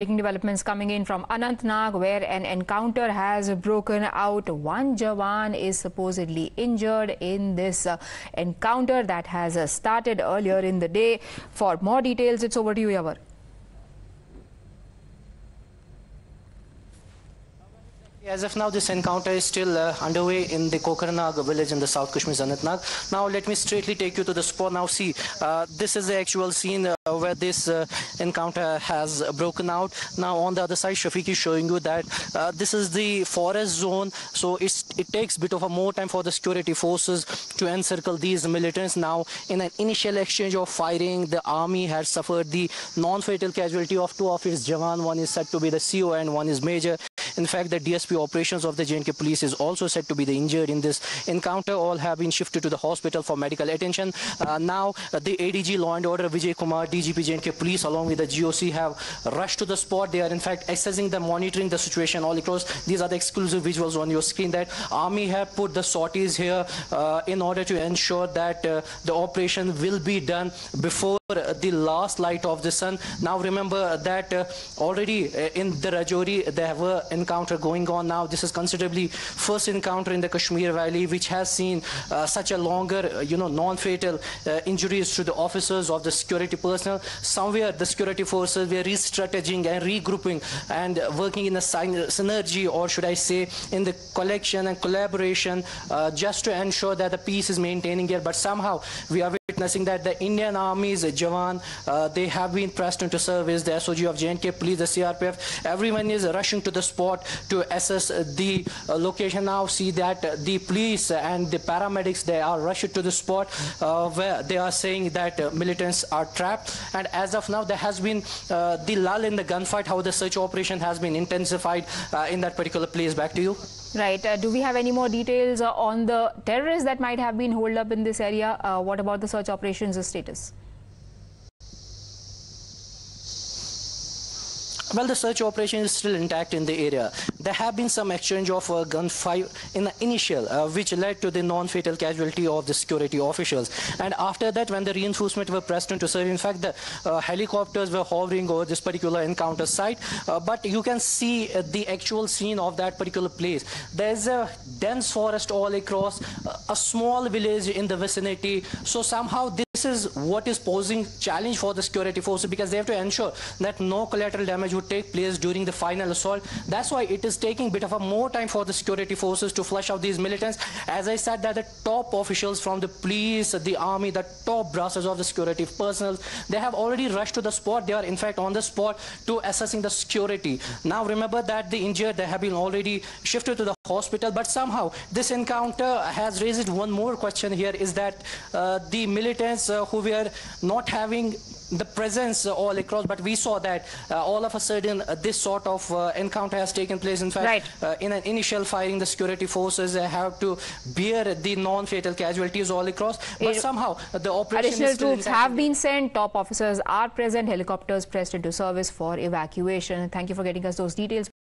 Breaking developments coming in from Anantnag, where an encounter has broken out. One Jawan is supposedly injured in this encounter that has started earlier in the day. For more details, it's over to you, Yavar. As of now, this encounter is still underway in the Kokernag village in the South Kashmir's Anantnag. Now, let me straightly take you to the spot. Now, see, this is the actual scene where this encounter has broken out. Now, on the other side, Shafiq is showing you that this is the forest zone. So, it takes a bit of a more time for the security forces to encircle these militants. Now, in an initial exchange of firing, the army has suffered the non-fatal casualty of two of its Jawan. One is said to be the CO and one is Major. In fact, the DSP Operations of the J&K Police is also said to be the injured in this encounter. All have been shifted to the hospital for medical attention. Now, the ADG Law and Order, Vijay Kumar, DGP J&K Police, along with the GOC, have rushed to the spot. They are, in fact, assessing the monitoring the situation all across. These are the exclusive visuals on your screen that Army have put the sorties here in order to ensure that the operation will be done before the last light of the sun. Now, remember that already in the Rajouri, there were encounter going on. Now, this is considerably first encounter in the Kashmir Valley, which has seen such a longer, non-fatal injuries to the officers of the security personnel. Somewhere the security forces were re-strategizing and regrouping and working in a synergy, or should I say, in the collection and collaboration, just to ensure that the peace is maintaining here. But somehow we are witnessing that the Indian Army's Jawan, they have been pressed into service. The SOG of J&K Police, the CRPF, everyone is rushing to the spot to assess the location. Now, see that the police and the paramedics, they are rushed to the spot where they are saying that militants are trapped. And as of now, there has been the lull in the gunfight, how the search operation has been intensified in that particular place. Back to you. Right. Do we have any more details on the terrorists that might have been holed up in this area? What about the search operations status? Well, the search operation is still intact in the area. There have been some exchange of gunfire in the initial, which led to the non-fatal casualty of the security officials. And after that, when the reinforcement were pressed into service, in fact, the helicopters were hovering over this particular encounter site. But you can see the actual scene of that particular place. There's a dense forest all across, a small village in the vicinity. So somehow this is what is posing challenge for the security forces, because they have to ensure that no collateral damage would take place during the final assault. That's why it is taking a bit of a more time for the security forces to flush out these militants. As I said, that the top officials from the police, the army, the top brasses of the security personnel, they have already rushed to the spot. They are in fact on the spot to assessing the security. Now, remember that the injured, they have been already shifted to the hospital. But somehow this encounter has raised one more question here, is that the militants who were not having the presence all across, but we saw that all of a sudden this sort of encounter has taken place. In fact, in an initial firing, the security forces have to bear the non-fatal casualties all across. But somehow the operation additional troops have been sent, top officers are present, helicopters pressed into service for evacuation. Thank you for getting us those details.